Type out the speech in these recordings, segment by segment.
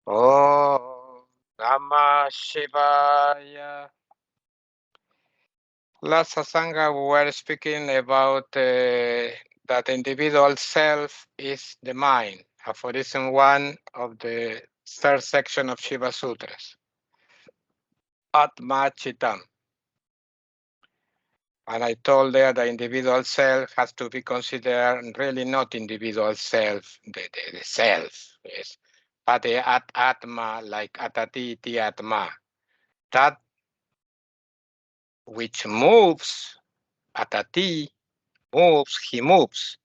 Oh, Namah Shivaya. Last Sasanga, we were speaking about that individual self is the mind, aphorism 1 of the third section of Shiva Sutras. Atma Chitam. And I told there the individual self has to be considered really not individual self, the self, yes, but the Atma, like Atati Atma. That which moves, Atati moves, he moves.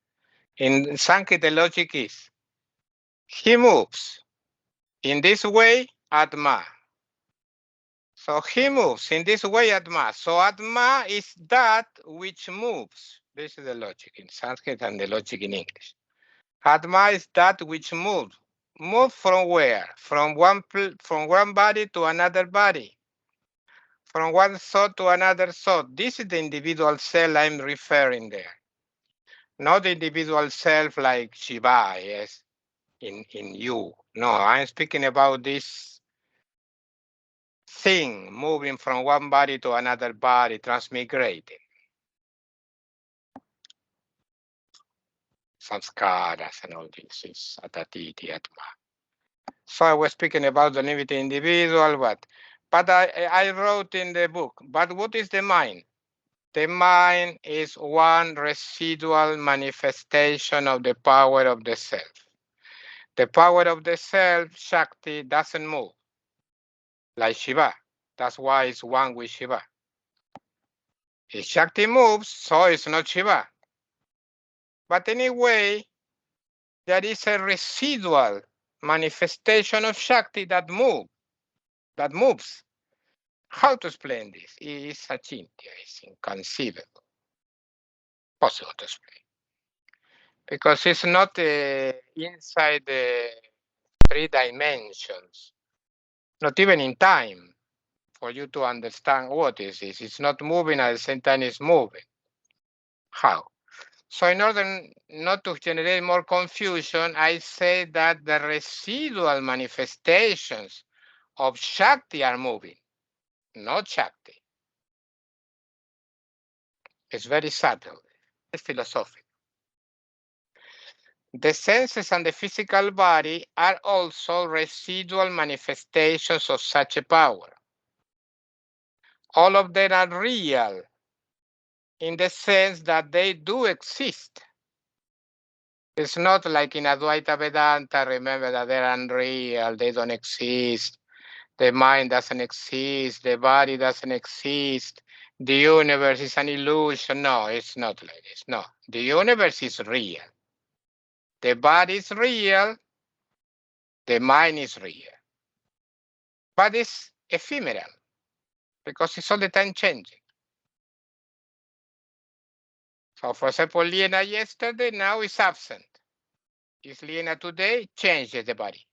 In Sankhya, the logic is he moves. In this way, Atma. So he moves in this way, Atma. So Atma is that which moves. This is the logic in Sanskrit and the logic in English. Atma is that which moves. Move from where? From one body to another body. From one thought to another thought. This is the individual self I'm referring there. Not the individual self like Shiva, yes, in you. No, I'm speaking about this thing moving from one body to another body, transmigrating. Samskaras and all this is Atati Atma. So I was speaking about the limited individual, but I wrote in the book, but what is the mind? The mind is one residual manifestation of the power of the self. The power of the self, Shakti, doesn't move like Shiva. That's why it's one with Shiva. If Shakti moves, so it's not Shiva. But anyway, there is a residual manifestation of Shakti that moves. How to explain this? It is achintya, it's inconceivable, possible to explain. Because it's not inside the 3 dimensions, not even in time, for you to understand what is this. It's not moving at the same time it's moving. How? So in order not to generate more confusion, I say that the residual manifestations of Shakti are moving, not Shakti. It's very subtle. It's philosophical. The senses and the physical body are also residual manifestations of such a power. All of them are real in the sense that they do exist. It's not like in Advaita Vedanta, remember that they're unreal, they don't exist, the mind doesn't exist, the body doesn't exist, the universe is an illusion. No, it's not like this. No, the universe is real. The body is real, the mind is real. But it's ephemeral because it's all the time changing. So for example, Liena yesterday now is absent. Is Liena today? Changes the body.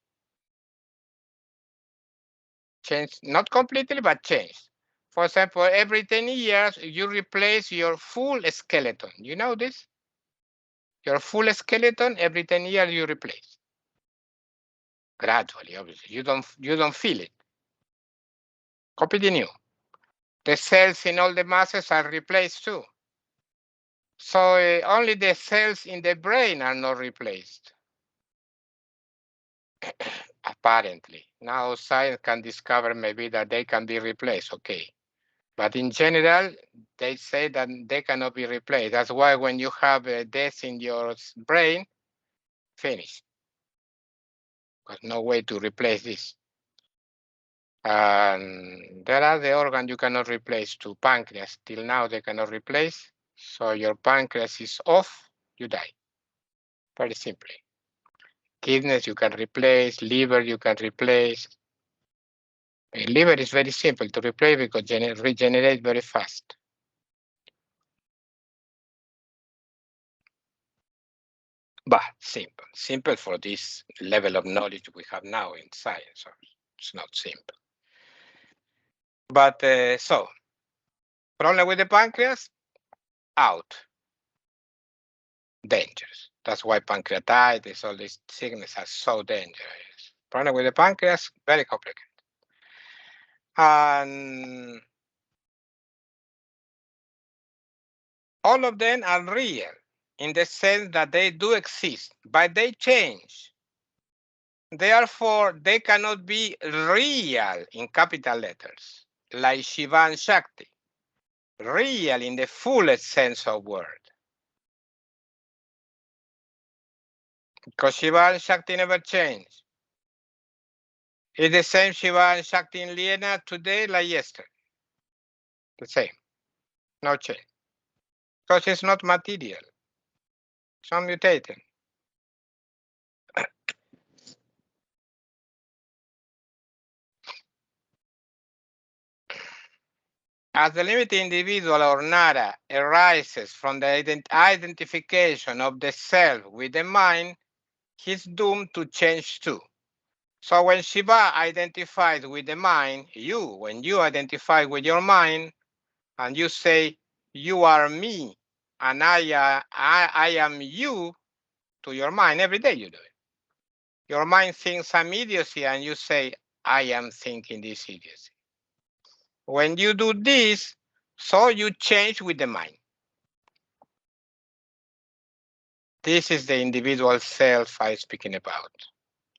Change, not completely, but change. For example, every 10 years, you replace your full skeleton. You know this? Your full skeleton, every 10 years, you replace. Gradually, obviously. You don't feel it. Completely new. The cells in all the masses are replaced too. So only the cells in the brain are not replaced. Apparently. Now science can discover maybe that they can be replaced, okay. But in general, they say that they cannot be replaced. That's why when you have a death in your brain, finish. There's no way to replace this. And there are the organs you cannot replace too. Pancreas, till now they cannot replace. So your pancreas is off, you die. Very simply. Kidneys you can replace, liver you can replace. Liver is very simple to replace because regenerate very fast. But simple for this level of knowledge we have now in science. It's not simple. But so, problem with the pancreas? Out. Dangerous. That's why pancreatitis, all these sicknesses are so dangerous. Problem with the pancreas, very complicated. And all of them are real in the sense that they do exist, but they change. Therefore, they cannot be real in capital letters, like Shiva and Shakti, real in the fullest sense of word. Because Shiva and Shakti never change. It's the same Shiva and Shakti in Liena today like yesterday. The same, no change. Because it's not material, it's not mutated. As the limited individual or nada arises from the identification of the self with the mind, he's doomed to change too. So when Shiva identifies with the mind, when you identify with your mind, and you say, you are me, and I am you, to your mind, every day you do it. Your mind thinks some idiocy, and you say, I am thinking this idiocy. When you do this, so you change with the mind. This is the individual self I'm speaking about.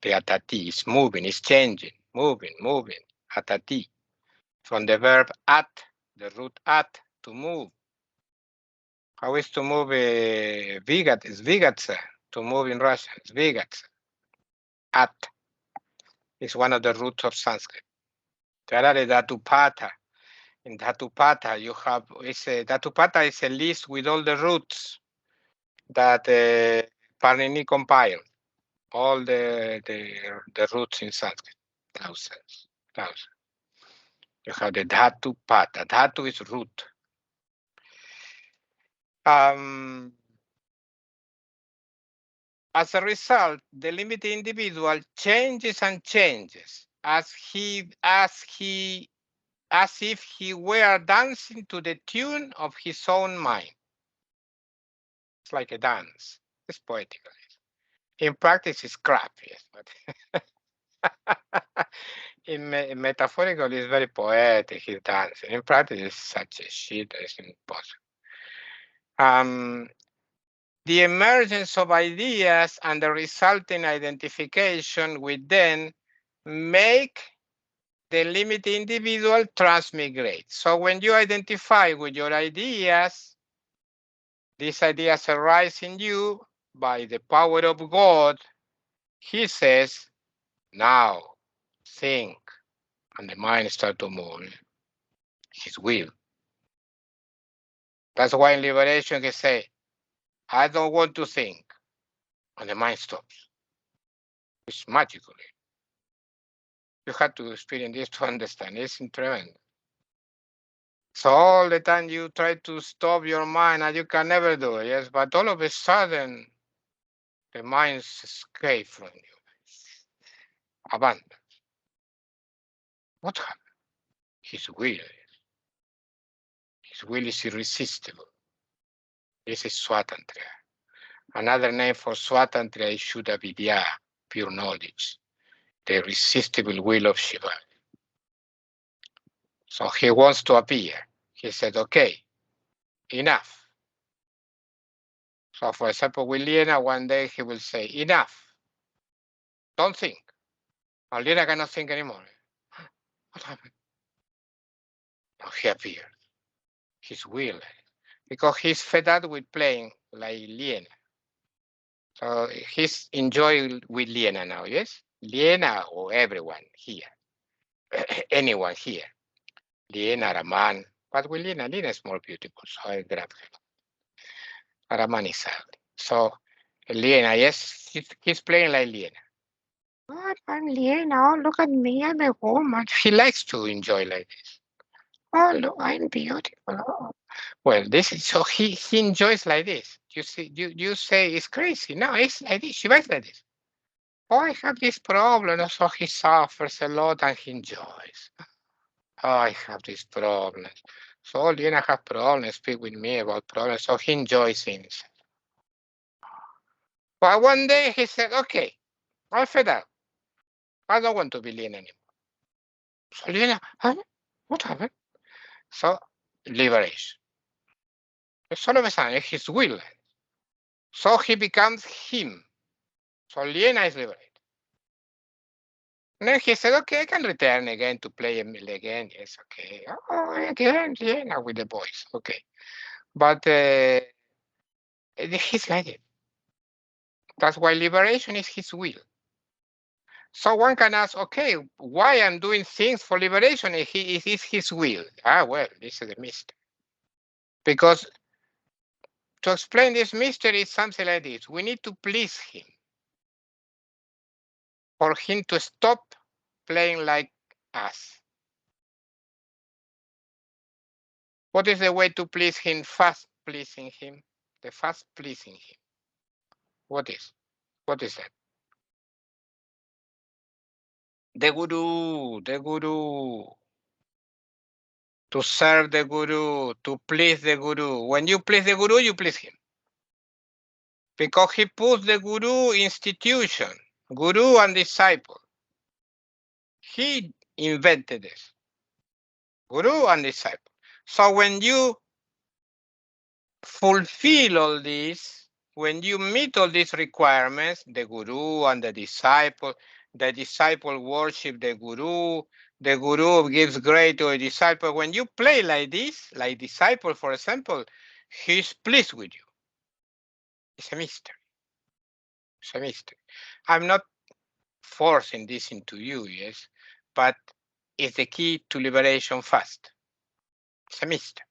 The atati is moving, is changing, moving, atati. From the verb at, the root at, to move. How is to move? Vigat is vigatsa. To move in Russian is vigatsa. At is one of the roots of Sanskrit. There are the Dhatupata. In Dhatupata, you have Dhatupata is a list with all the roots that Panini compiled. All the roots in Sanskrit. Thousands. You have the Dhatupata. Dhatu is root. As a result, the limited individual changes and changes as if he were dancing to the tune of his own mind. It's like a dance. It's poetical. In practice, it's crap, yes, but in metaphorical, it's very poetic. His dancing. In practice, it's such a shit that it's impossible. The emergence of ideas and the resulting identification with them make the limited individual transmigrate. So when you identify with your ideas, these ideas arise in you by the power of God. He says, now think, and the mind starts to move. His will. That's why in liberation he say, I don't want to think, and the mind stops. It's magical. You have to experience this to understand. It's tremendous. So all the time you try to stop your mind and you can never do it, yes, but all of a sudden the mind escapes from you. Abandoned. What happened? His will. His will is irresistible. This is Swatantriya. Another name for Swatantriya is Shuddha Vidya, pure knowledge, the irresistible will of Shiva. So he wants to appear. He said, okay, enough. So for example, with Liena, one day he will say, enough. Don't think. And Liena cannot think anymore. What happened? Now he appeared. His will. Because he's fed up with playing like Liena. So he's enjoying with Liena now, yes? Liena or everyone here. Anyone here. Liena, Raman. But with Liena is more beautiful, so I grab her. Raman is ugly. So Liena, yes, he's playing like Liena. But I'm Liena, look at me, I'm a woman. He likes to enjoy like this. Oh, look, I'm beautiful. Oh. Well, this is so he enjoys like this. You see, you say it's crazy. No, it's like this. She likes like this. Oh, I have this problem. So he suffers a lot and he enjoys. Oh, I have this problem. So Lena has problems. Speak with me about problems. So he enjoys things. But one day he said, okay, I'm fed up. I don't want to be lean anymore. So Lena, what happened? So liberation. So all of a sudden, his will. So he becomes him. So Liena is liberated. And then he said, okay, I can return again to play again. Yes, okay. Oh, again, Liena with the boys. Okay. But he's guided. That's why liberation is his will. So one can ask, okay, why I'm doing things for liberation if it is his will? Well, this is a mystery. Because to explain this mystery is something like this. We need to please him. For him to stop playing like us. What is the way to please him? Fast pleasing him. The fast pleasing him. What is? What is that? The guru, the guru. To serve the guru, to please the guru. When you please the guru, you please him. Because he puts the guru institution, guru and disciple. He invented this. Guru and disciple. So when you fulfill all this, when you meet all these requirements, the guru and the disciple worship the guru gives grace to a disciple. When you play like this, like disciple, for example, he's pleased with you. It's a mystery. It's a mystery. I'm not forcing this into you, yes, but it's the key to liberation fast. It's a mystery.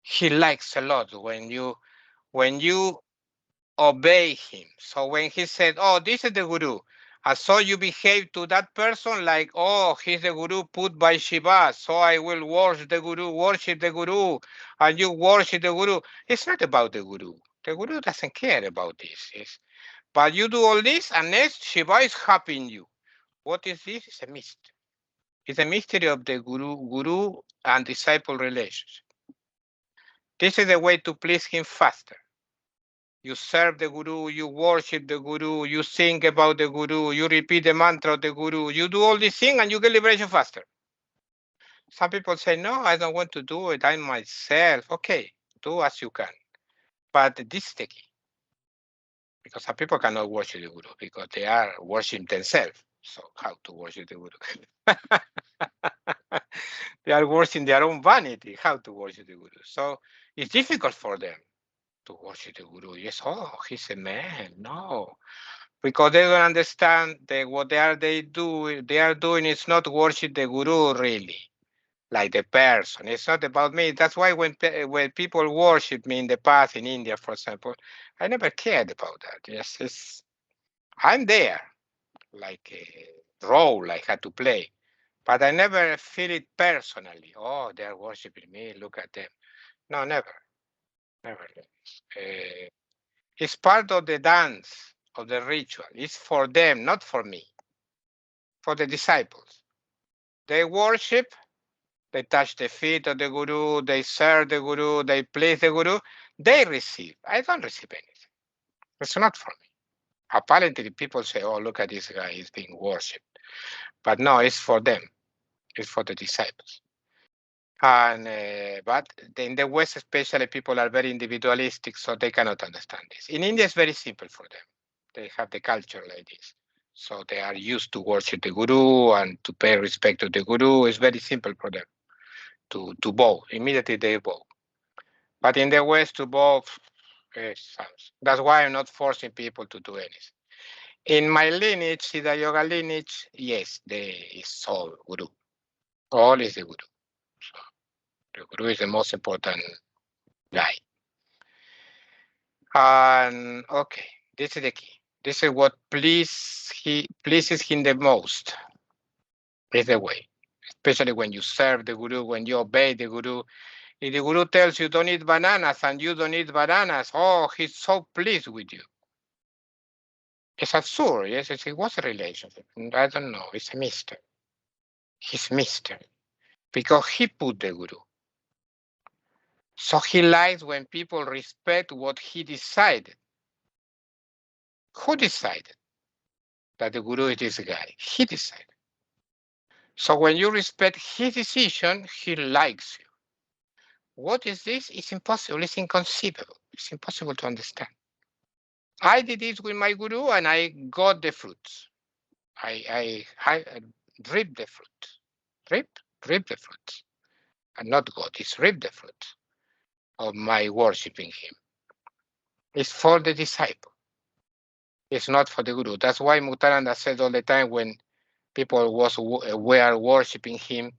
He likes a lot when you obey him. So when he said, oh, this is the guru, and so you behave to that person like, oh, he's the guru put by Shiva, so I will worship the guru, and you worship the guru. It's not about the guru. The guru doesn't care about this. Yes? But you do all this, and next Shiva is happy in you. What is this? It's a mystery. It's a mystery of the guru and disciple relationship. This is the way to please him faster. You serve the guru, you worship the guru, you think about the guru, you repeat the mantra of the guru, you do all these things and you get liberation faster. Some people say, no, I don't want to do it, I myself. Okay, do as you can. But this is the key. Because some people cannot worship the guru because they are worshiping themselves. So how to worship the guru? They are worshiping their own vanity, how to worship the guru. So it's difficult for them to worship the guru. Yes, oh, he's a man. No, because they don't understand that what they are doing is not worship the guru really, like the person. It's not about me. That's why when people worship me in the past in India, for example, I never cared about that. Yes, I'm there, like a role I had to play, but I never feel it personally. Oh, they are worshiping me. Look at them. No, never, never. Uh, it's part of the dance of the ritual. It's for them, not for me. For the disciples. They worship, they touch the feet of the guru, they serve the guru, they please the guru, they receive. I don't receive anything. It's not for me. Apparently, people say, oh, look at this guy, he's being worshipped. But no, it's for them, it's for the disciples. And but in the West, especially, people are very individualistic, so they cannot understand this. In India, it's very simple for them. They have the culture like this. So they are used to worship the guru and to pay respect to the guru. It's very simple for them to bow. Immediately they bow. But in the West, to bow, that's why I'm not forcing people to do anything. In my lineage, Siddha Yoga lineage, yes, there is all guru. All is the guru. So the guru is the most important guy. And okay, this is the key. This is what pleases him the most. Is the way. Especially when you serve the guru, when you obey the guru. If the guru tells you don't eat bananas and you don't eat bananas, oh, he's so pleased with you. It's absurd, yes, what's a relationship? I don't know, it's a mystery. It's mystery. Because he put the guru. So he likes when people respect what he decided. Who decided? that the guru is this guy. He decided. So when you respect his decision, he likes you. What is this? It's impossible. It's inconceivable. It's impossible to understand. I did this with my guru and I got the fruits. I reaped the fruit. Reap the fruit. And not God, it's reap the fruit of my worshiping him. It's for the disciple. It's not for the guru. That's why Muktananda said all the time when people were worshiping him,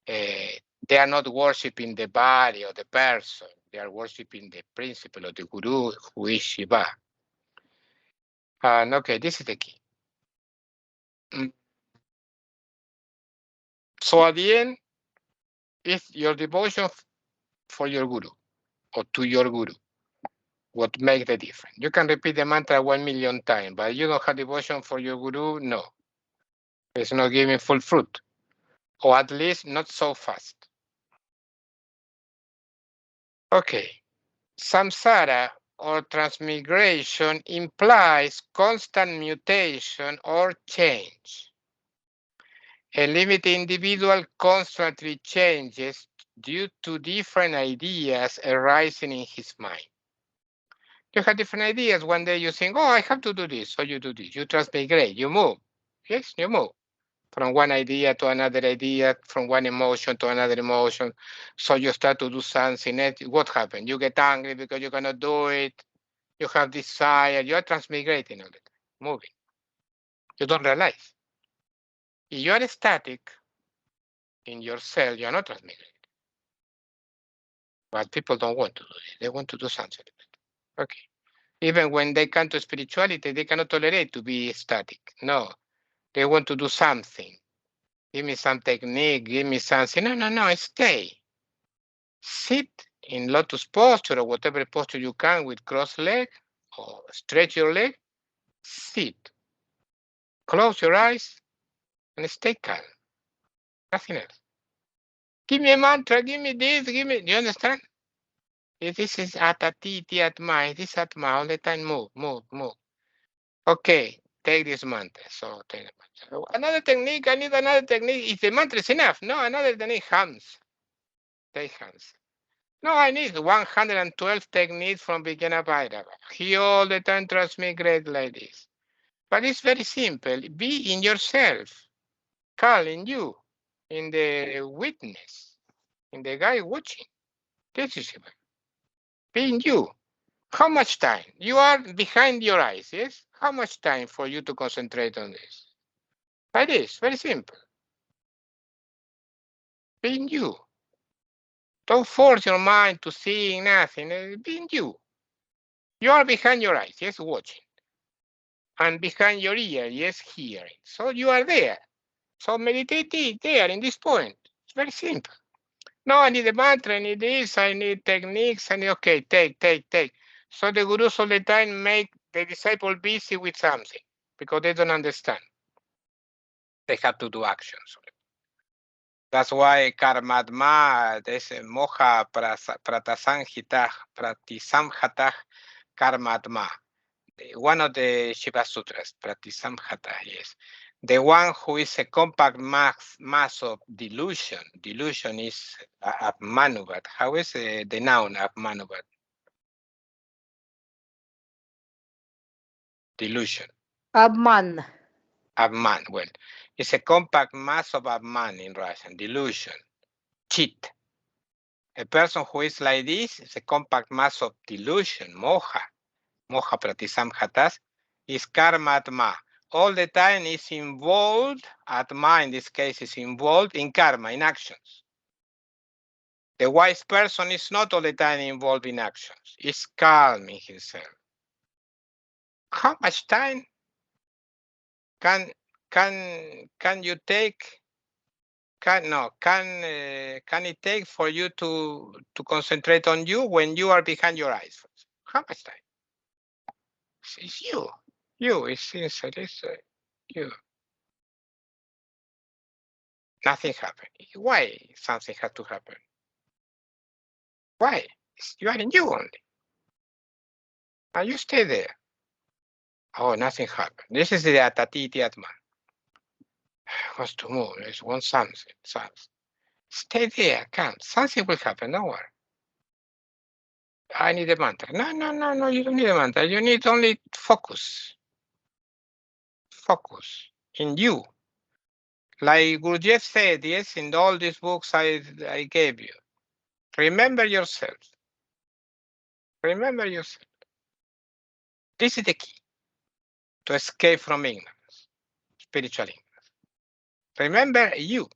they are not worshiping the body or the person. They are worshiping the principle of the guru, who is Shiva. And okay, this is the key. So at the end, it's your devotion for your guru or to your guru what makes the difference. You can repeat the mantra 1,000,000 times, but you don't have devotion for your guru, no. It's not giving full fruit, or at least not so fast. Okay. Samsara or transmigration implies constant mutation or change. A limited individual constantly changes due to different ideas arising in his mind. You have different ideas. One day you think, oh, I have to do this. So you do this. You transmigrate. You move. Yes, you move from one idea to another idea, from one emotion to another emotion. So you start to do something. What happens? You get angry because you cannot do it. You have desire. You are transmigrating all the time, moving. You don't realize. If you are static in yourself, you are not transmigrating. But people don't want to do it. They want to do something. Okay. Even when they come to spirituality, they cannot tolerate to be static. No, they want to do something. Give me some technique, give me something. No, stay. Sit in lotus posture or whatever posture you can with cross leg or stretch your leg. Sit. Close your eyes and stay calm. Nothing else. Give me a mantra, give me this, give me. Do you understand? If this is atati, atma, this atma, all the time move. Okay, take this mantra. So take the mantra. Another technique, I need another technique. If the mantra is enough, no, another technique, hands. Take hands. No, I need 112 techniques from beginner Bhairava. He all the time transmigrate like this. But it's very simple. Be in yourself. Call in you, in the witness, in the guy watching. This is it. Be in you. How much time? You are behind your eyes, yes? How much time for you to concentrate on this? Like this, very simple. Be in you. Don't force your mind to see nothing. Be in you. You are behind your eyes, yes, watching. And behind your ear, yes, hearing. So you are there. So meditate there in this point. It's very simple. No, I need a mantra, I need this, I need techniques, I need, okay, take. So the gurus all the time make the disciple busy with something because they don't understand. They have to do actions. That's why karmadma, there's a moha pratisamhata karmadma. One of the Shiva Sutras, pratisamhata, yes. The one who is a compact mass of delusion. Delusion is Abmanubat. How is the noun Abmanubat? Delusion. Abman. Abman. Well, it's a compact mass of Abman in Russian. Delusion. Cheat. A person who is like this is a compact mass of delusion, moha. Moha pratisamhatas is karma-atma. All the time is involved, atma in this case is involved in karma, in actions. The wise person is not all the time involved in actions. He's calm in himself. How much time can you take? Can it take for you to concentrate on you when you are behind your eyes? How much time? It's you. It's inside. It's you. Nothing happened. Why something had to happen? Why? You are in you only. And you stay there. Oh, nothing happened. This is the Atati Atma. Wants to move. It's one something. Stay there, calm. Something will happen. Don't worry. I need a mantra. No, no, no, no. You don't need a mantra. You need only focus. Focus in you. Like Gurdjieff said, yes, in all these books I gave you. Remember yourself. Remember yourself. This is the key to escape from ignorance, spiritual ignorance. Remember you.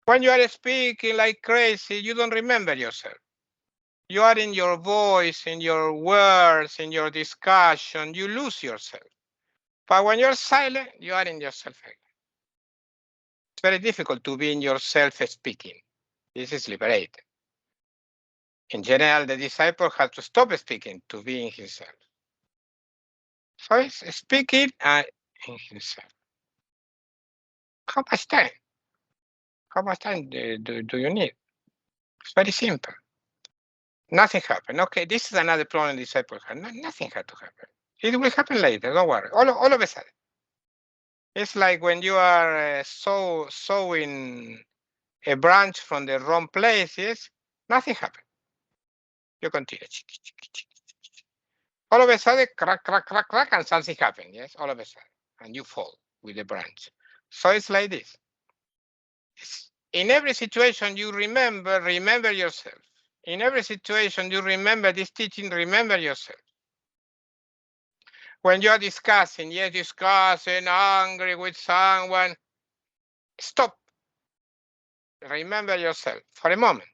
When you are speaking like crazy, you don't remember yourself. You are in your voice, in your words, in your discussion, you lose yourself. But when you're silent, you are in yourself again. It's very difficult to be in yourself speaking. This is liberating. In general, the disciple has to stop speaking to be in himself. So it's speaking and in himself. How much time? How much time do you need? It's very simple. Nothing happened. Okay, this is another problem disciples have. Nothing had to happen. It will happen later. Don't worry. All of a sudden. It's like when you are sowing a branch from the wrong place. Yes, nothing happened. You continue. All of a sudden, crack, crack, crack, crack, and something happened. Yes, all of a sudden, and you fall with the branch. So it's like this. In every situation, you remember yourself. In every situation, you remember this teaching, remember yourself. When you are discussing, angry with someone, stop. Remember yourself for a moment.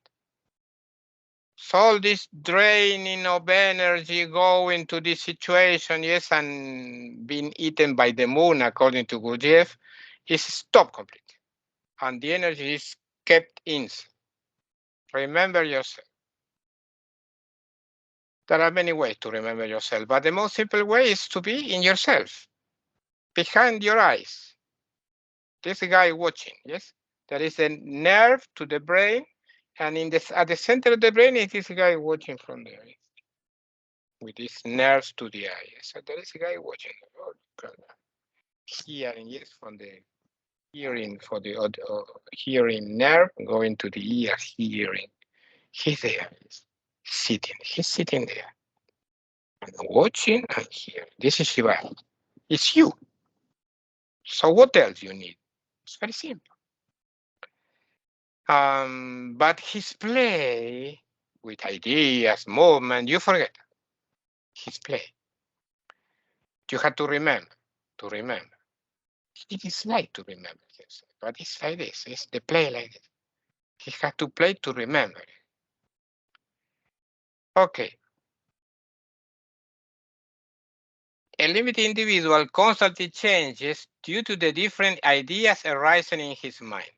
So all this draining of energy going to this situation, yes, and being eaten by the moon, according to Gurdjieff, is stopped completely. And the energy is kept in. Remember yourself. There are many ways to remember yourself, but the most simple way is to be in yourself, behind your eyes. This guy watching, yes? There is a nerve to the brain, and at the center of the brain is this guy watching from there, with these nerves to the eye. So there is a guy watching, hearing, yes, from the hearing for the hearing nerve going to the ear, hearing. He's there, he's sitting there, and watching and hearing. This is Shiva. It's you. So what else you need? It's very simple. But his play with ideas, movement, you forget his play. You have to remember, to remember. It is like to remember, yes, but it's like this. It's the play like this. He has to play to remember. Okay. A limited individual constantly changes due to the different ideas arising in his mind.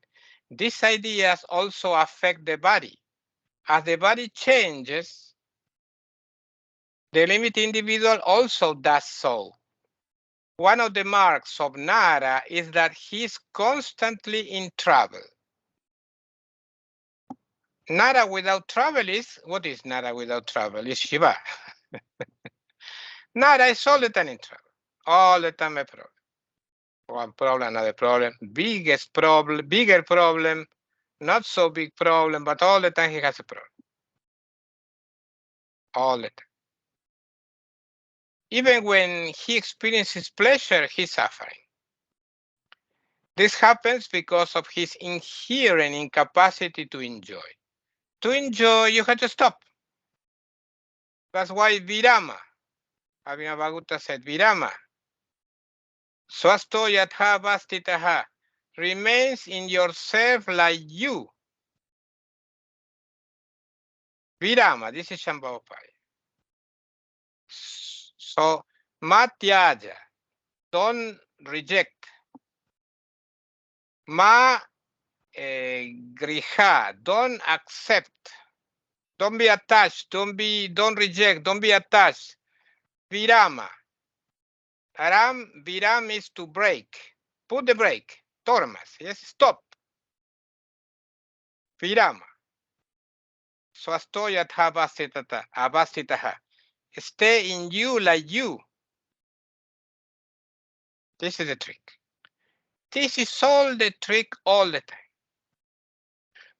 These ideas also affect the body. As the body changes, the limited individual also does so. One of the marks of Nara is that he is constantly in travel. Nara without travel is, what is Nara without travel? Is Shiva. Nara is all the time in travel. All the time a problem. One problem, another problem. Biggest problem, bigger problem, not so big problem, but all the time he has a problem. All the time. Even when he experiences pleasure, he's suffering. This happens because of his inherent incapacity to enjoy. To enjoy, you have to stop. That's why Virama, Abhinavagutta said, Virama, swasto yatha vastitaha, remains in yourself like you. Virama, this is Shambhavapaya. So, matyaja, don't reject. Ma griha, don't accept. Don't be attached. Don't reject. Don't be attached. Virama. Viram is to break. Put the brake. Tormas. Yes, stop. Virama. Swastoyat avastitaha. Stay in you like you. This is the trick. This is all the trick all the time.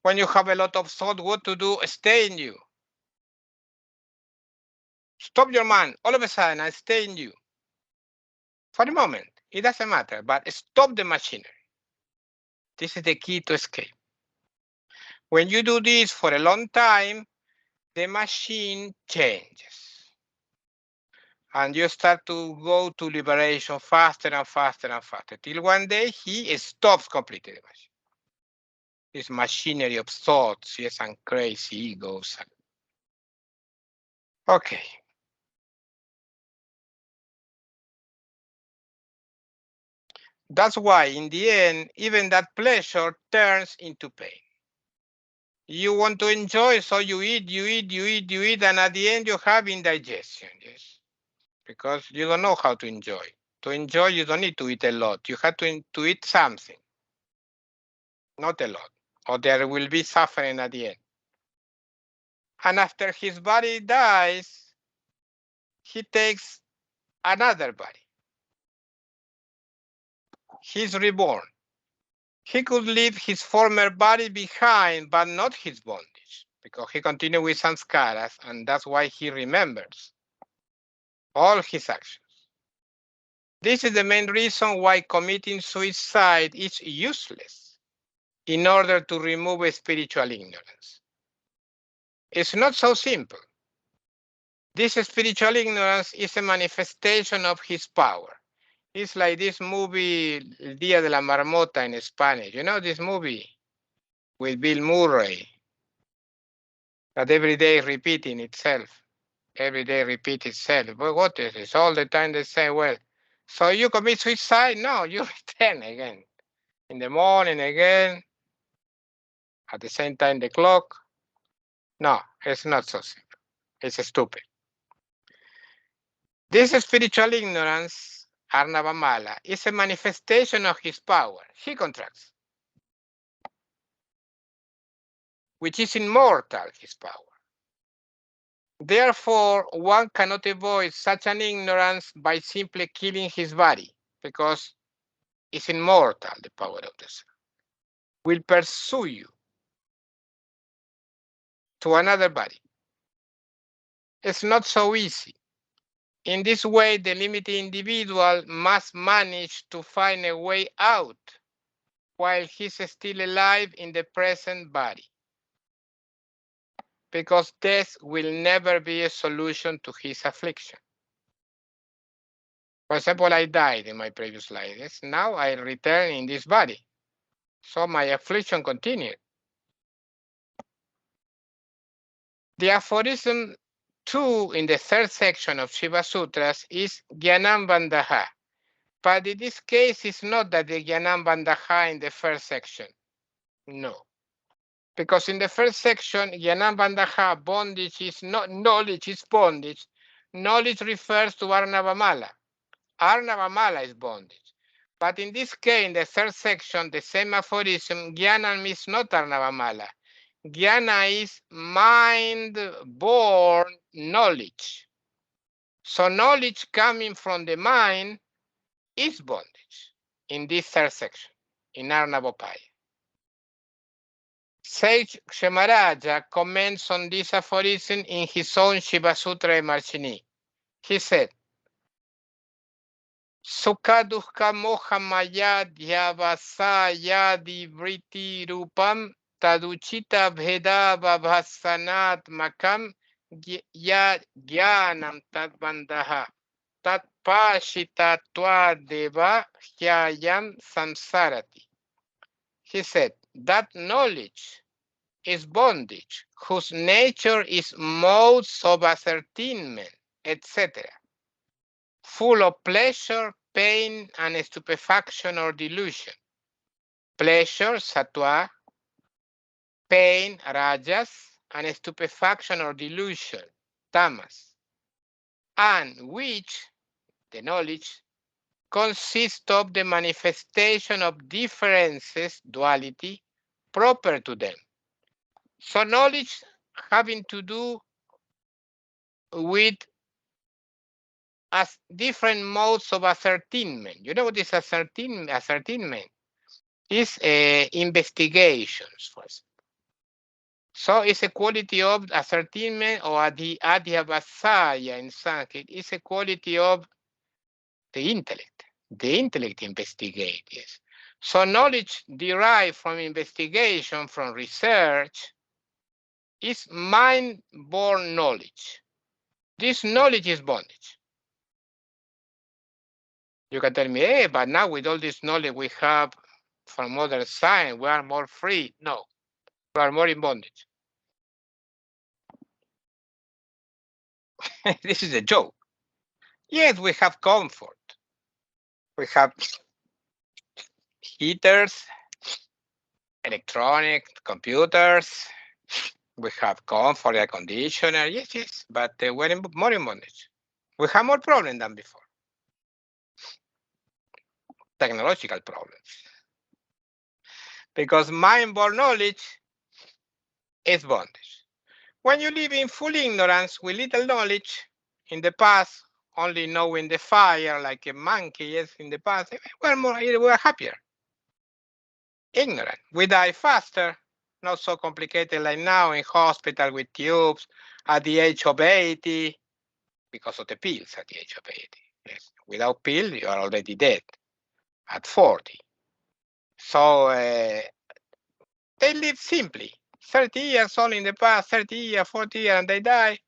When you have a lot of thought, what to do? Stay in you. Stop your mind all of a sudden and stay in you. For a moment, it doesn't matter, but stop the machinery. This is the key to escape. When you do this for a long time, the machine changes. And you start to go to liberation faster and faster and faster, till one day he stops completely the machine. This machinery of thoughts, yes, and crazy egos. Okay. That's why, in the end, even that pleasure turns into pain. You want to enjoy, so you eat, and at the end you have indigestion, yes. Because you don't know how to enjoy. To enjoy, you don't need to eat a lot. You have to eat something, not a lot, or there will be suffering at the end. And after his body dies, he takes another body. He's reborn. He could leave his former body behind, but not his bondage, because he continued with samskaras, and that's why he remembers all his actions. This is the main reason why committing suicide is useless, in order to remove spiritual ignorance. It's not so simple. This spiritual ignorance is a manifestation of his power. It's like this movie, El Día de la Marmota in Spanish. You know this movie with Bill Murray, that every day repeating itself. Every day repeat itself. But what is this? All the time they say, well, so you commit suicide? No, you return again. In the morning again, at the same time the clock. No, it's not so simple. It's stupid. This spiritual ignorance, Arnavamala, is a manifestation of his power. He contracts, which is immortal, his power. Therefore, one cannot avoid such an ignorance by simply killing his body, because it's immortal, the power of the soul. Will pursue you to another body. It's not so easy. In this way, the limited individual must manage to find a way out while he's still alive in the present body, because death will never be a solution to his affliction. For example, I died in my previous life. Now I return in this body, so my affliction continued. The aphorism 2 in the third section of Shiva Sutras is Jnanam Bandhaha. But in this case, it's not that the Jnanam Bandhaha in the first section. No. Because in the first section, Jnanam Bandhaha, bondage is not knowledge, is bondage. Knowledge refers to Arnavamala. Arnavamala is bondage. But in this case, in the third section, the same aphorism, Jnana means not Arnavamala. Jnana is mind-born knowledge. So knowledge coming from the mind is bondage in this third section, in Arnavopaya. Sage Kshemaraja comments on this aphorism in his own Shiva Sutra Marchini. He said, Sukha dukkha moha maya dhyavasa yadi vritti rupam taduchita bheda vabhasanat makam ya jnanam tadbandaha tatpashita deva hyayam samsarati. He said, that knowledge is bondage, whose nature is modes of ascertainment, etc., full of pleasure, pain, and stupefaction or delusion. Pleasure, sattva, pain, rajas, and stupefaction or delusion, tamas, and which, the knowledge, consists of the manifestation of differences, duality, proper to them. So knowledge having to do with as different modes of ascertainment. You know what is ascertainment? It's investigations, for example. So it's a quality of ascertainment or adhyavasaya in Sanskrit. It's a quality of the intellect. The intellect investigate, yes. So knowledge derived from investigation, from research, is mind-born knowledge. This knowledge is bondage. You can tell me, hey, but now with all this knowledge we have from modern science, we are more free. No, we are more in bondage. This is a joke. Yes, we have comfort. We have heaters, electronic computers. We have comfort, air conditioner. Yes, yes, but we're more in bondage. We have more problems than before. Technological problems. Because mind-born knowledge is bondage. When you live in full ignorance with little knowledge, in the past, only knowing the fire like a monkey, yes, in the past, we're happier. Ignorant. We die faster, not so complicated like now in hospital with tubes at the age of 80, because of the pills at the age of 80. Yes. Without pill, you are already dead at 40. So they live simply. 30 years only in the past, 30 years, 40 years, and they die.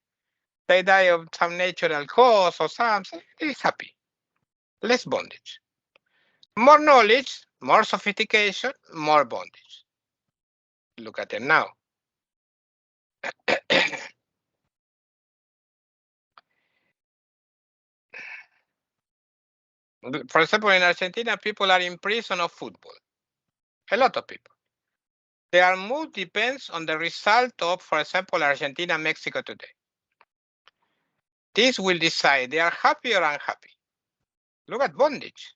They die of some natural cause or something. They're happy. Less bondage. More knowledge, more sophistication, more bondage. Look at them now. For example, in Argentina, people are in prison of football. A lot of people. Their mood depends on the result of, for example, Argentina-Mexico today. This will decide they are happy or unhappy. Look at bondage.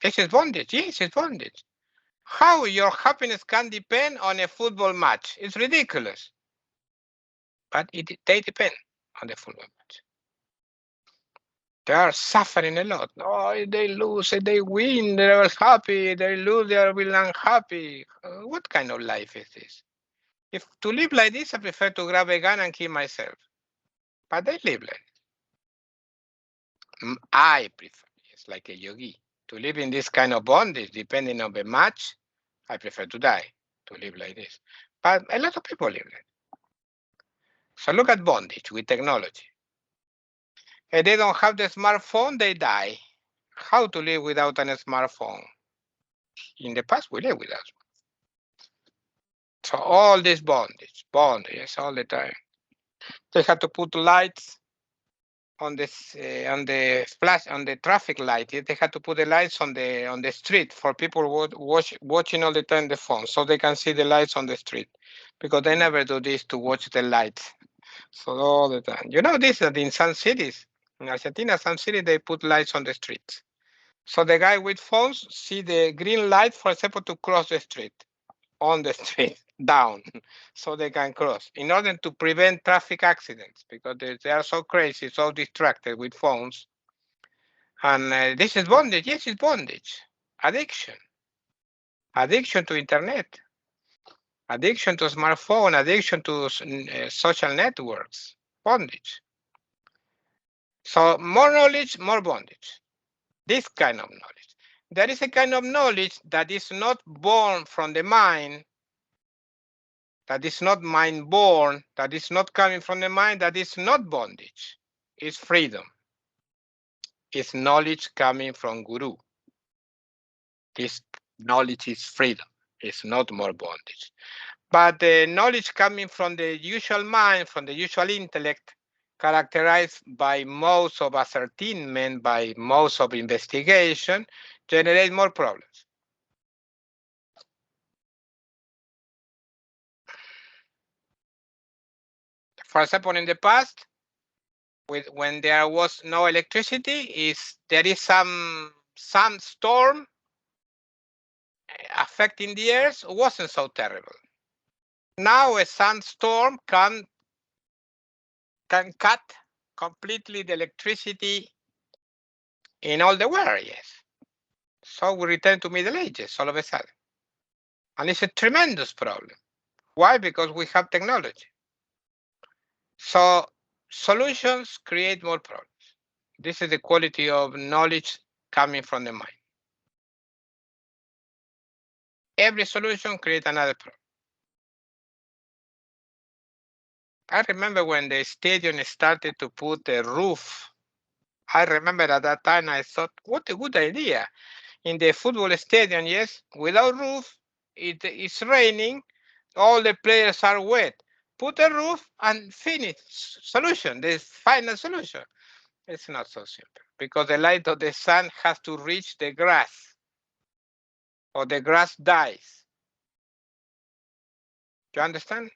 This is bondage. Yes, it's bondage. How your happiness can depend on a football match? It's ridiculous. But they depend on the football match. They are suffering a lot. Oh, they lose, they win, they are happy. They lose, they are will unhappy. What kind of life is this? If to live like this, I prefer to grab a gun and kill myself. But they live like this. I prefer, it's like a yogi. To live in this kind of bondage, depending on the match, I prefer to die, to live like this. But a lot of people live like this. So look at bondage with technology. If they don't have the smartphone, they die. How to live without a smartphone? In the past, we lived without. So all this bondage, all the time. They had to put lights on this on the flash on the traffic light. They had to put the lights on the street for people watching all the time the phone, so they can see the lights on the street, because they never do this to watch the lights. So all the time, you know this, that in some cities, in Argentina, some cities they put lights on the streets. So the guy with phones see the green light, for example, to cross the street, on the street, down, so they can cross, in order to prevent traffic accidents, because they are so crazy, so distracted with phones. And this is bondage. Yes, it's bondage. Addiction. Addiction to internet. Addiction to smartphone. Addiction to social networks. Bondage. So more knowledge, more bondage. This kind of knowledge. There is a kind of knowledge that is not born from the mind, that is not mind born, that is not coming from the mind, that is not bondage. It's freedom. It's knowledge coming from Guru. This knowledge is freedom. It's not more bondage. But the knowledge coming from the usual mind, from the usual intellect, characterized by modes of ascertainment, by modes of investigation, generate more problems. For example, in the past, when there was no electricity, there is some storm affecting the earth, wasn't so terrible. Now a sandstorm can cut completely the electricity in all the world, yes. So we return to Middle Ages all of a sudden. And it's a tremendous problem. Why? Because we have technology. So solutions create more problems. This is the quality of knowledge coming from the mind. Every solution creates another problem. I remember when the stadium started to put a roof. I remember at that time I thought, what a good idea. In the football stadium, yes, without roof, it's raining, all the players are wet. Put a roof and finish. Solution, the final solution. It's not so simple because the light of the sun has to reach the grass or the grass dies. You understand?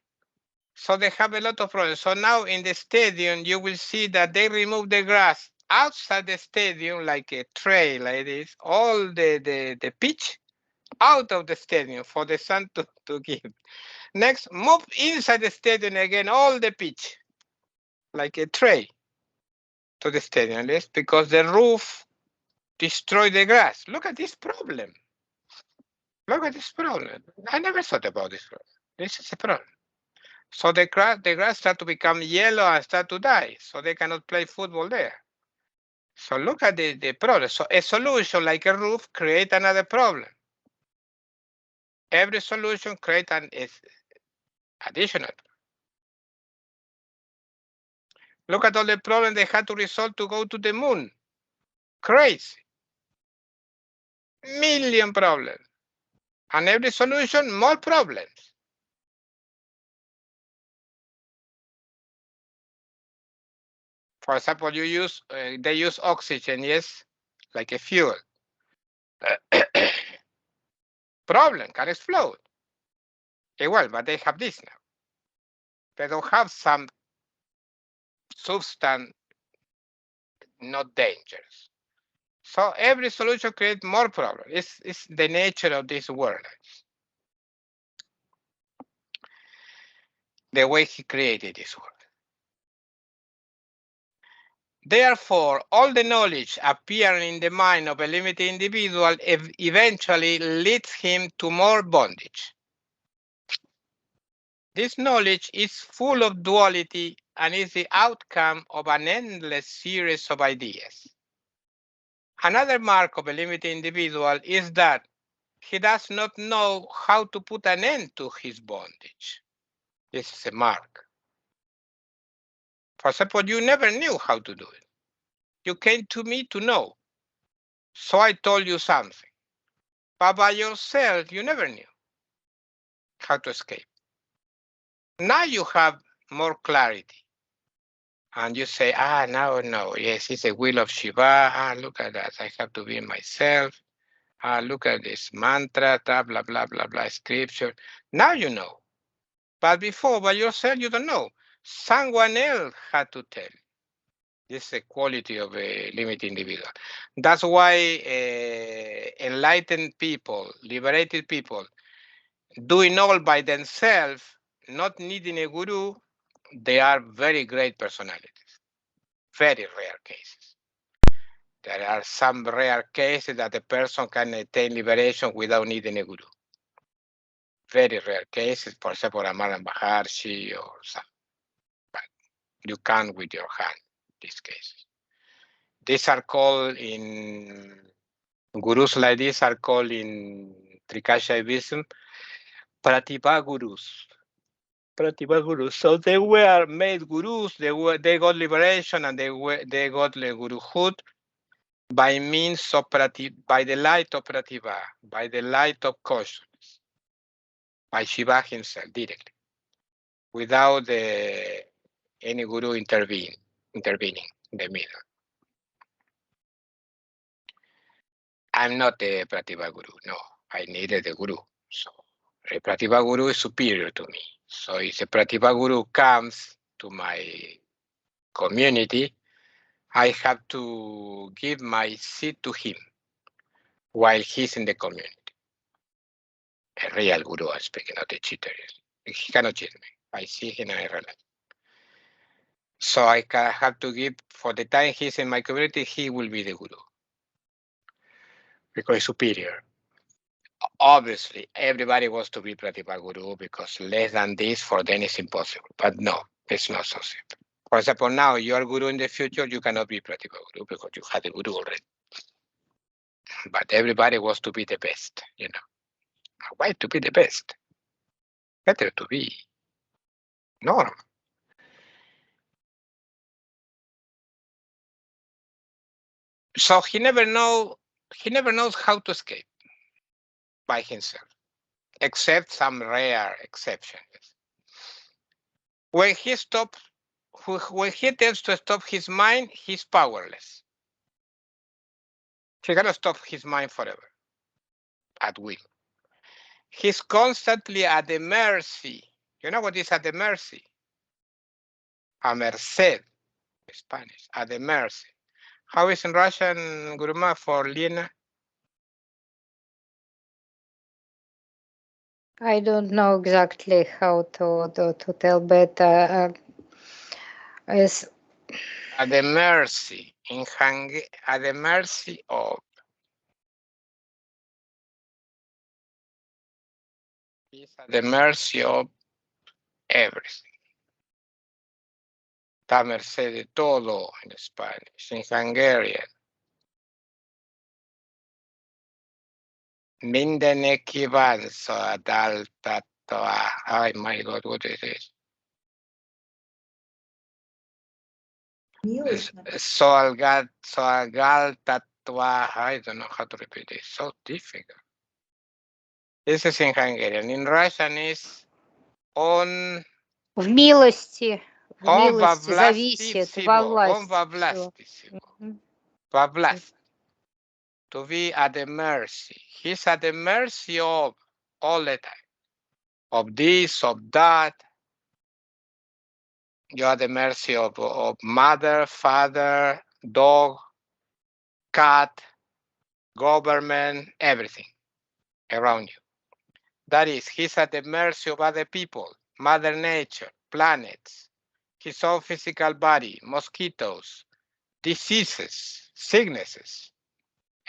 So they have a lot of problems. So now in the stadium, you will see that they remove the grass outside the stadium like a tray like this, all the pitch out of the stadium for the sun to give. Next, move inside the stadium again, all the pitch like a tray to the stadium, yes, because the roof destroyed the grass. Look at this problem. Look at this problem. I never thought about this problem. This is a problem. So the grass start to become yellow and start to die. So they cannot play football there. So look at the problem. So a solution like a roof create another problem. Every solution create an additional. Look at all the problems they had to resolve to go to the moon. Crazy. Million problems. And every solution, more problems. For example, they use oxygen, yes, like a fuel. Problem, can explode. Well, but they have this now. They don't have some substance not dangerous. So every solution creates more problems. It's the nature of this world. The way he created this world. Therefore, all the knowledge appearing in the mind of a limited individual eventually leads him to more bondage. This knowledge is full of duality and is the outcome of an endless series of ideas. Another mark of a limited individual is that he does not know how to put an end to his bondage. This is a mark. For example, you never knew how to do it. You came to me to know. So I told you something. But by yourself, you never knew how to escape. Now you have more clarity. And you say, now, no, yes, it's a will of Shiva. Look at that. I have to be myself. Look at this mantra, blah, blah, blah, blah, scripture. Now you know. But before, by yourself, you don't know. Someone else had to tell. This is the quality of a limited individual. That's why enlightened people, liberated people, doing all by themselves, not needing a guru, they are very great personalities. Very rare cases. There are some rare cases that a person can attain liberation without needing a guru. Very rare cases, for example, Ramana Maharshi or some. But you can with your hand, these cases. These are called in gurus like this are called in Trika Shaivism Pratibha gurus. Pratibha gurus. So they were made gurus. They got liberation and they got the guruhood by means of by the light of Pratibha, by the light of consciousness, by Shiva himself directly, without any guru intervening in the middle. I'm not a Pratibha guru. No, I needed a guru. So a Pratibha guru is superior to me. So if a Pratibha guru comes to my community, I have to give my seat to him while he's in the community. A real guru, I'm speaking, not a cheater. He cannot cheat me. I see him and I realize. So I have to give, for the time he's in my community, he will be the guru because he's superior. Obviously, everybody wants to be Pratibha Guru because less than this for them is impossible. But no, it's not so simple. For example, now you are Guru in the future, you cannot be Pratibha Guru because you had a Guru already. But everybody wants to be the best, you know. Why to be the best? Better to be normal. So he never knows how to escape by himself, except some rare exceptions. When he stops, when he attempts to stop his mind, he's powerless. He cannot stop his mind forever, at will. He's constantly at the mercy. You know what is at the mercy? A merced, Spanish, at the mercy. How is in Russian, Guruma, for Lena? I don't know exactly how to tell, but as At the mercy, at the mercy of. He's at the mercy of everything. Está merced de todo in Spanish. In Hungarian, mindenki van szolgáltatva. Oh my God, what is it? Solgaltatva. I don't know how to repeat it. It's so difficult. This is in Hungarian. In Russian is on в милости, он во зависит, во он во власти всего. власти всего. Во власть. To be at the mercy. He's at the mercy of all the time. Of this, of that. You're at the mercy of mother, father, dog, cat, government, everything around you. That is, he's at the mercy of other people, Mother Nature, planets, his own physical body, mosquitoes, diseases, sicknesses,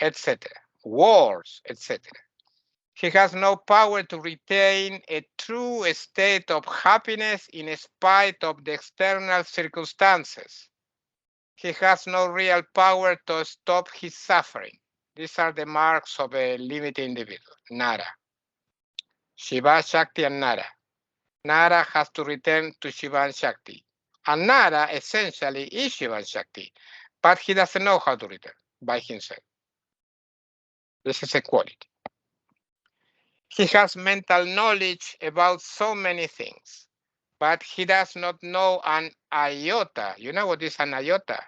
etc., wars, etc. He has no power to retain a true state of happiness in spite of the external circumstances. He has no real power to stop his suffering. These are the marks of a limited individual. Nara. Shiva, Shakti, and Nara. Nara has to return to Shiva and Shakti. And Nara essentially is Shiva and Shakti, but he doesn't know how to return by himself. This is a quality. He has mental knowledge about so many things, but he does not know an iota. You know what is an iota?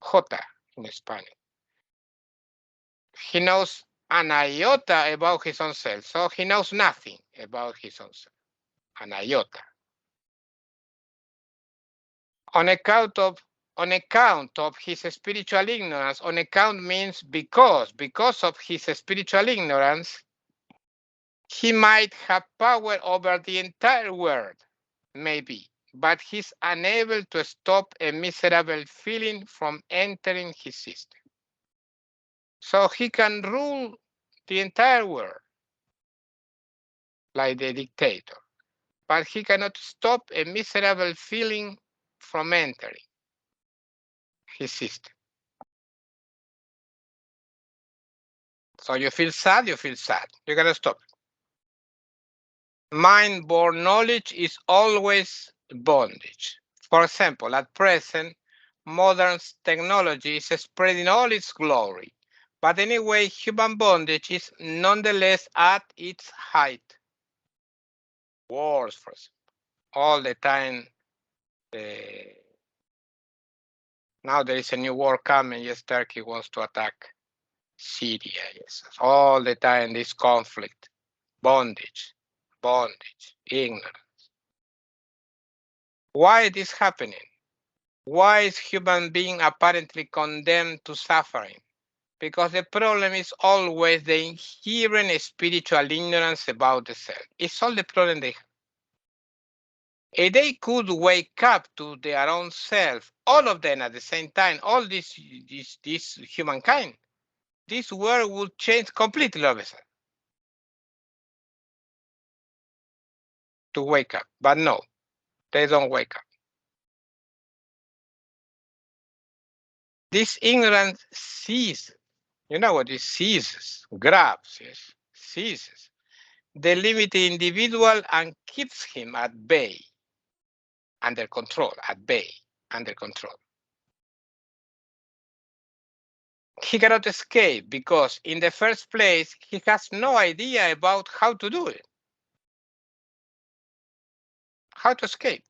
Jota in Spanish. He knows an iota about his own self, so he knows nothing about his own self. An iota. On account of his spiritual ignorance, on account means because of his spiritual ignorance, he might have power over the entire world, maybe, but he's unable to stop a miserable feeling from entering his system. So he can rule the entire world like the dictator, but he cannot stop a miserable feeling from entering his system. So you feel sad, you gotta stop. Mind-born knowledge is always bondage. For example, at present, modern technology is spreading all its glory. But anyway, human bondage is nonetheless at its height. Wars, for example, all the time. Now there is a new war coming. Yes, Turkey wants to attack Syria. Yes, all the time this conflict, bondage, ignorance. Why it is happening? Why is human being apparently condemned to suffering? Because the problem is always the inherent spiritual ignorance about the self. It's all the problem they have. If they could wake up to their own self, all of them at the same time, all this humankind, this world would change completely all of a sudden to wake up. But no, they don't wake up. This ignorance seizes, you know what it seizes, grabs, yes, seizes the limited individual and keeps him at bay, under control, at bay, under control. He cannot escape because, in the first place, he has no idea about how to do it, how to escape.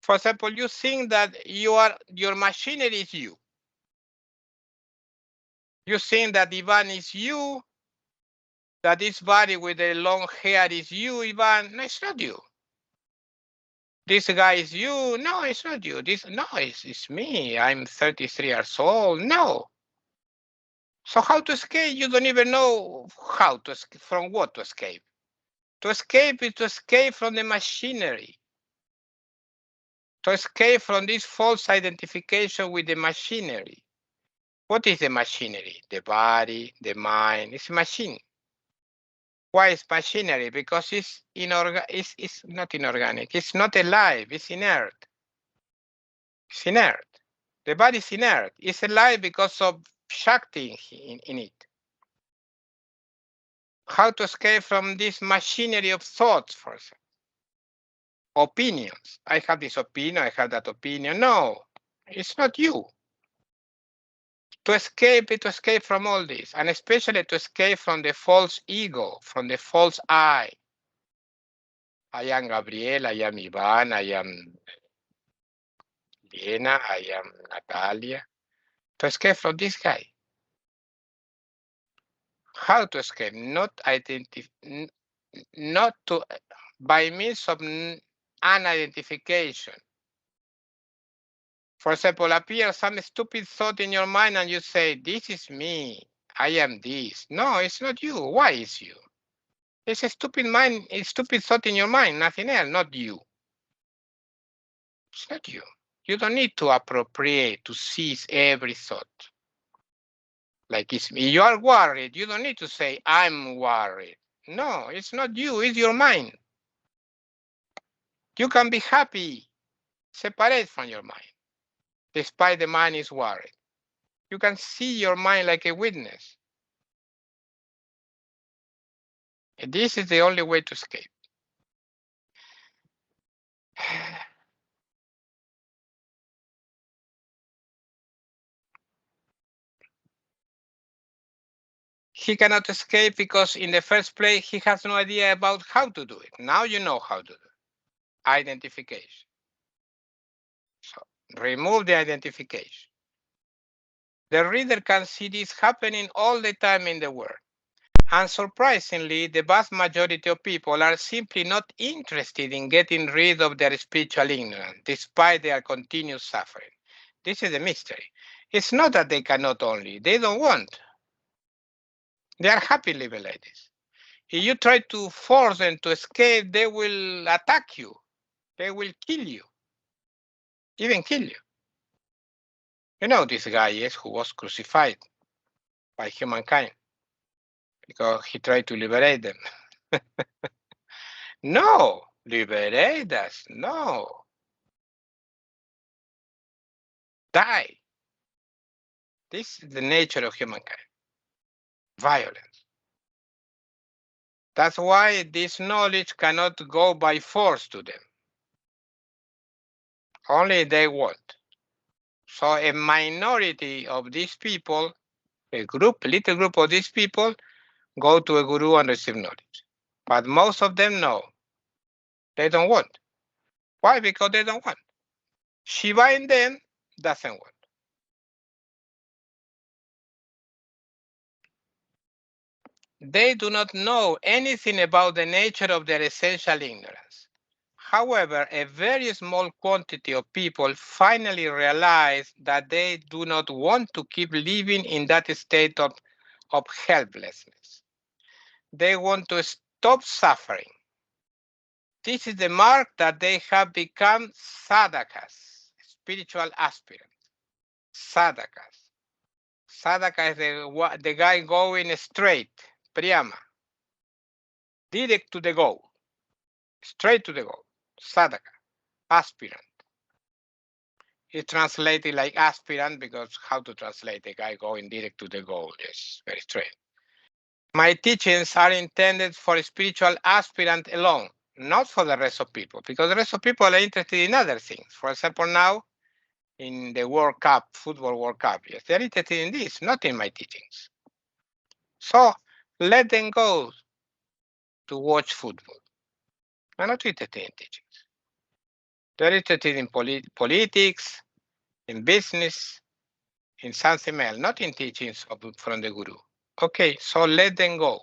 For example, you think that your machinery is you. You think that Ivan is you, that this body with the long hair is you, Ivan. No, it's not you. This guy is you. No, it's not you. It's me. I'm 33 years old. No. So how to escape? You don't even know how to escape, from what to escape. To escape is to escape from the machinery. To escape from this false identification with the machinery. What is the machinery? The body, the mind. It's a machine. Why is machinery? Because it's not inorganic. It's not alive. It's inert. It's inert. The body is inert. It's alive because of Shakti in it. How to escape from this machinery of thoughts, for example. Opinions. I have this opinion, I have that opinion. No, it's not you. To escape from all this, and especially to escape from the false ego, from the false I. I am Gabriel, I am Ivan, I am Liena, I am Natalia. To escape from this guy. How to escape? Not to, by means of unidentification. For example, appears some stupid thought in your mind and you say, this is me, I am this. No, it's not you. Why is you? It's a stupid mind, a stupid thought in your mind, nothing else, not you. It's not you. You don't need to appropriate, to seize every thought. Like it's me. You are worried. You don't need to say, I'm worried. No, it's not you, it's your mind. You can be happy, separate from your mind, despite the mind is worried. You can see your mind like a witness. And this is the only way to escape. He cannot escape because in the first place, he has no idea about how to do it. Now you know how to do it. Identification. So remove the identification. The reader can see this happening all the time in the world. Unsurprisingly, the vast majority of people are simply not interested in getting rid of their spiritual ignorance, despite their continued suffering. This is the mystery. It's not that they cannot only, they don't want. They are happy living like this. If you try to force them to escape, they will attack you. They will kill you, even kill you. You know this guy, yes, who was crucified by humankind because he tried to liberate them. No, liberate us, no. Die. This is the nature of humankind. Violence. That's why this knowledge cannot go by force to them. Only they want. So a minority of these people, a little group of these people, go to a guru and receive knowledge. But most of them know. They don't want. Why? Because they don't want. Shiva in them doesn't want. They do not know anything about the nature of their essential ignorance. However, a very small quantity of people finally realize that they do not want to keep living in that state of helplessness. They want to stop suffering. This is the mark that they have become sadhakas, spiritual aspirants. Sadhakas. Sadhaka is the guy going straight, priyama, direct to the goal, straight to the goal. Sadhaka, aspirant. It's translated like aspirant because how to translate the guy going direct to the goal? Yes, very straight. My teachings are intended for spiritual aspirant alone, not for the rest of people, because the rest of people are interested in other things. For example, now in the World Cup, football World Cup, yes, they're interested in this, not in my teachings. So let them go to watch football. I'm not interested in teachings. They're interested in politics, in business, in something else, not in teachings from the Guru. Okay, so let them go.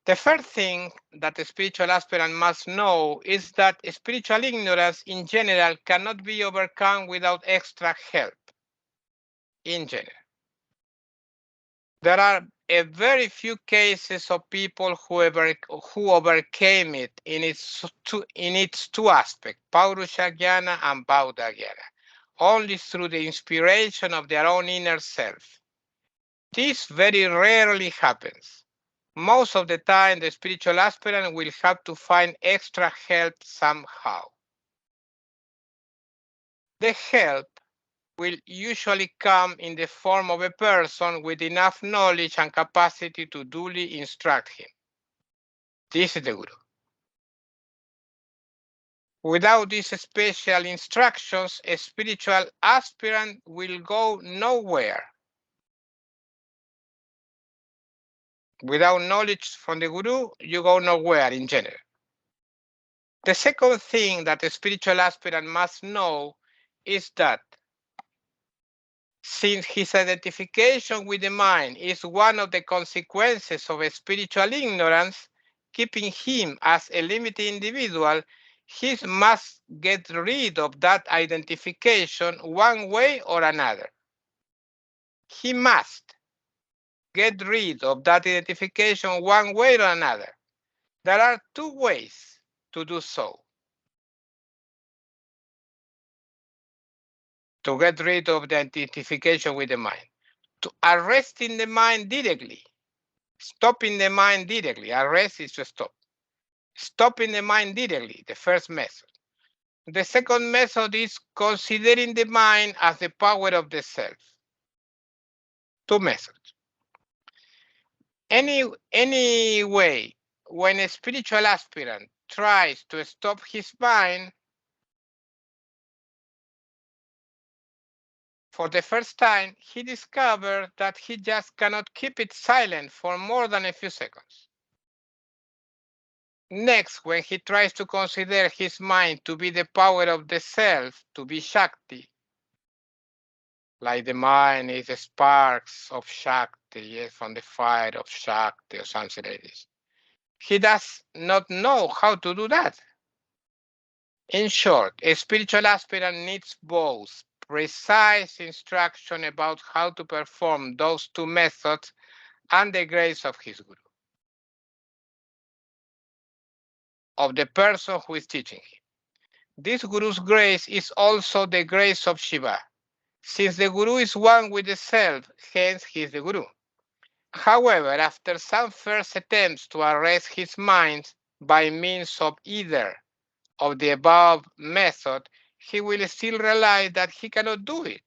The first thing that a spiritual aspirant must know is that spiritual ignorance in general cannot be overcome without extra help. In general, there are a very few cases of people who overcame it in its two aspects, Paurusha Jnana and Bauddha Jnana, only through the inspiration of their own inner self. This very rarely happens. Most of the time, the spiritual aspirant will have to find extra help somehow. The help will usually come in the form of a person with enough knowledge and capacity to duly instruct him. This is the Guru. Without these special instructions, a spiritual aspirant will go nowhere. Without knowledge from the Guru, you go nowhere in general. The second thing that a spiritual aspirant must know is that since his identification with the mind is one of the consequences of a spiritual ignorance, keeping him as a limited individual, he must get rid of that identification one way or another. He must get rid of that identification one way or another. There are two ways to do so. To get rid of the identification with the mind. To arresting the mind directly. Stopping the mind directly. Arrest is to stop. Stopping the mind directly, the first method. The second method is considering the mind as the power of the self. Two methods. Anyway, when a spiritual aspirant tries to stop his mind, for the first time, he discovered that he just cannot keep it silent for more than a few seconds. Next, when he tries to consider his mind to be the power of the self, to be Shakti, like the mind is the sparks of Shakti, yes, from the fire of Shakti or something like this. He does not know how to do that. In short, a spiritual aspirant needs both precise instruction about how to perform those two methods and the grace of his Guru, of the person who is teaching him. This Guru's grace is also the grace of Shiva, since the Guru is one with the self, hence he is the Guru. However, after some first attempts to arrest his mind by means of either of the above method, he will still realize that he cannot do it.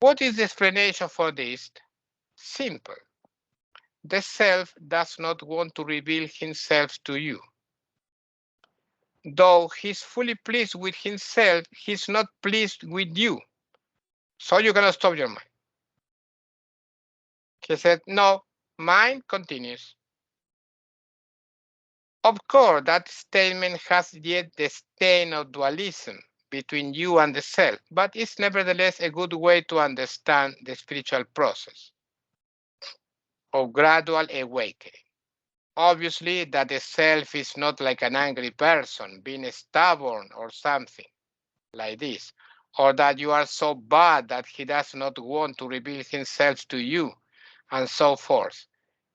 What is the explanation for this? Simple. The self does not want to reveal himself to you. Though he is fully pleased with himself, he is not pleased with you. So you cannot stop your mind. He said, no, mind continues. Of course, that statement has yet the stain of dualism between you and the self, but it's nevertheless a good way to understand the spiritual process of gradual awakening. Obviously, that the self is not like an angry person being stubborn or something like this, or that you are so bad that he does not want to reveal himself to you, and so forth.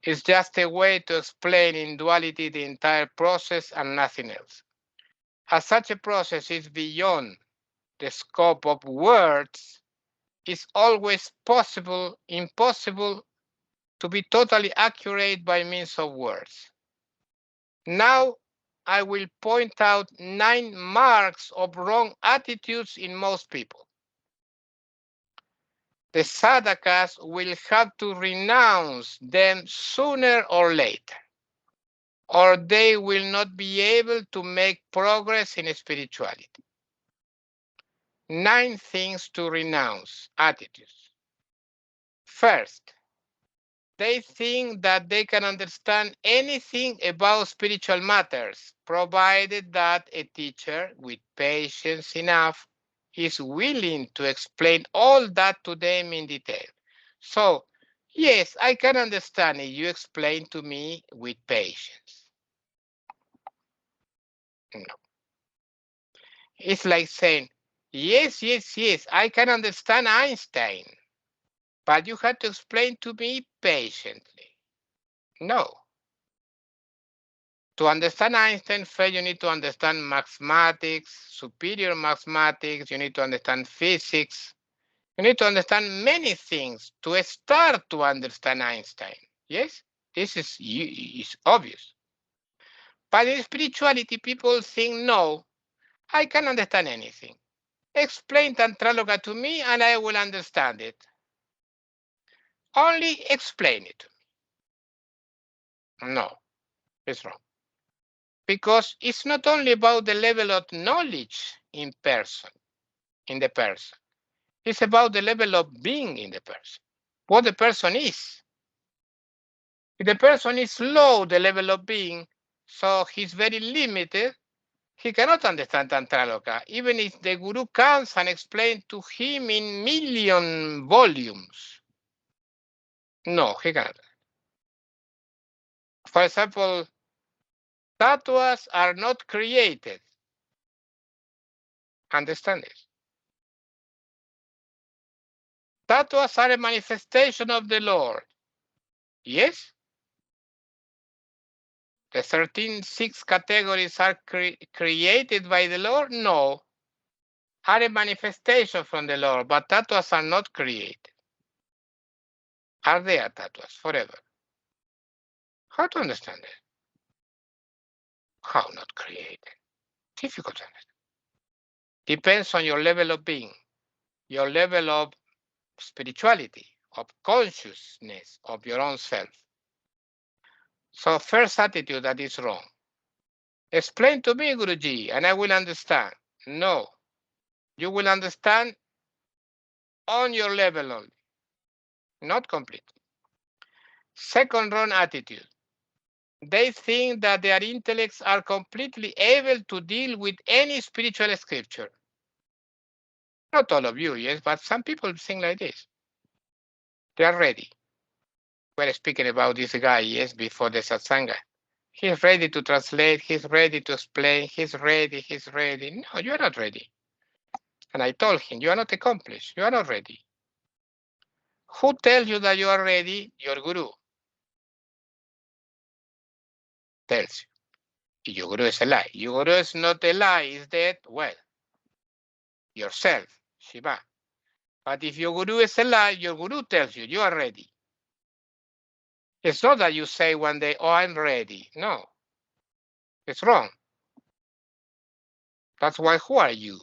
It's just a way to explain in duality the entire process and nothing else. As such a process is beyond the scope of words, it's always impossible to be totally accurate by means of words. Now, I will point out 9 marks of wrong attitudes in most people. The sadhakas will have to renounce them sooner or later, or they will not be able to make progress in spirituality. 9 things to renounce, attitudes. First, they think that they can understand anything about spiritual matters, provided that a teacher with patience enough is willing to explain all that to them in detail. So, yes, I can understand if you explain to me with patience. No. It's like saying, yes, I can understand Einstein, but you have to explain to me patiently. No. To understand Einstein, first you need to understand mathematics, superior mathematics, you need to understand physics, you need to understand many things to start to understand Einstein. Yes, this is obvious. But in spirituality, people think, no, I can understand anything. Explain Tantraloka to me and I will understand it. Only explain it to me. No, it's wrong. Because it's not only about the level of knowledge in the person. It's about the level of being in the person, what the person is. If the person is low, the level of being, so he's very limited, he cannot understand Tantraloka, even if the Guru comes and explains to him in million volumes. No, he cannot. For example, tattvas are not created. Understand this. Tattvas are a manifestation of the Lord. Yes? The 13 categories are created by the Lord? No. Are a manifestation from the Lord, but tattvas are not created. Are there tattvas forever? How to understand it? How not created? Difficult to understand. Depends on your level of being, your level of spirituality, of consciousness of your own self. So first attitude that is wrong. Explain to me, Guruji, and I will understand. No, you will understand on your level only, not completely. Second wrong attitude. They think that their intellects are completely able to deal with any spiritual scripture. Not all of you, yes, but some people think like this. They are ready. We're speaking about this guy, yes, before the satsanga. He's ready to translate, he's ready to explain, he's ready. No, you are not ready. And I told him, you are not accomplished, you are not ready. Who tells you that you are ready? Your guru tells you. Your guru is a lie. Your guru is not a lie, is that, well, yourself, Shiva. But if your guru is a lie, your guru tells you, you are ready. It's not that you say one day, oh, I'm ready. No, it's wrong. That's why, who are you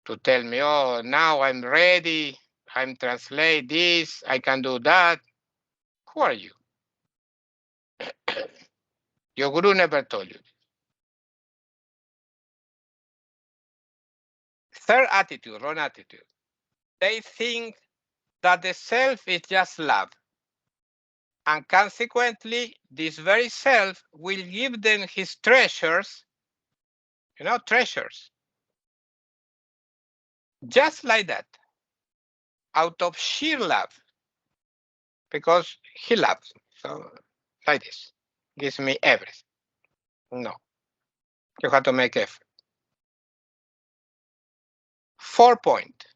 to tell me, oh, now I'm ready, I'm translate this, I can do that? Who are you? Your guru never told you. Third attitude, wrong attitude. They think that the self is just love. And consequently, this very self will give them his treasures, treasures. Just like that, out of sheer love, because he loves me. So, like this, gives me everything. No, you have to make effort. 4 point.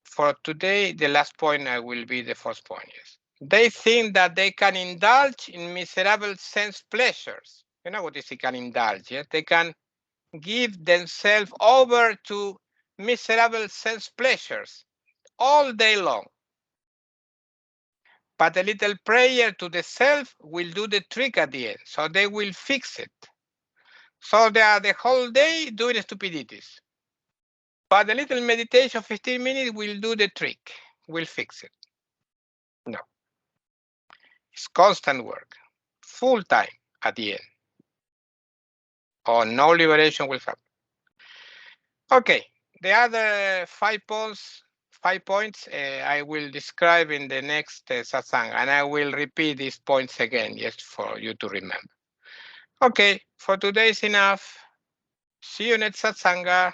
For today, the last point will be the first point. Yes. They think that they can indulge in miserable sense pleasures. You know what is they can indulge? Yeah? They can give themselves over to miserable sense pleasures all day long. But a little prayer to the self will do the trick at the end. So they will fix it. So they are the whole day doing stupidities. But a little meditation, 15 minutes, will do the trick, will fix it. No. It's constant work, full time at the end, or no liberation will happen. Okay, the other 5 points I will describe in the next satsang, and I will repeat these points again just for you to remember. Okay, for today is enough. See you next satsanga.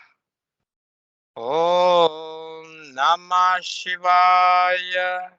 Om Namah Shivaya.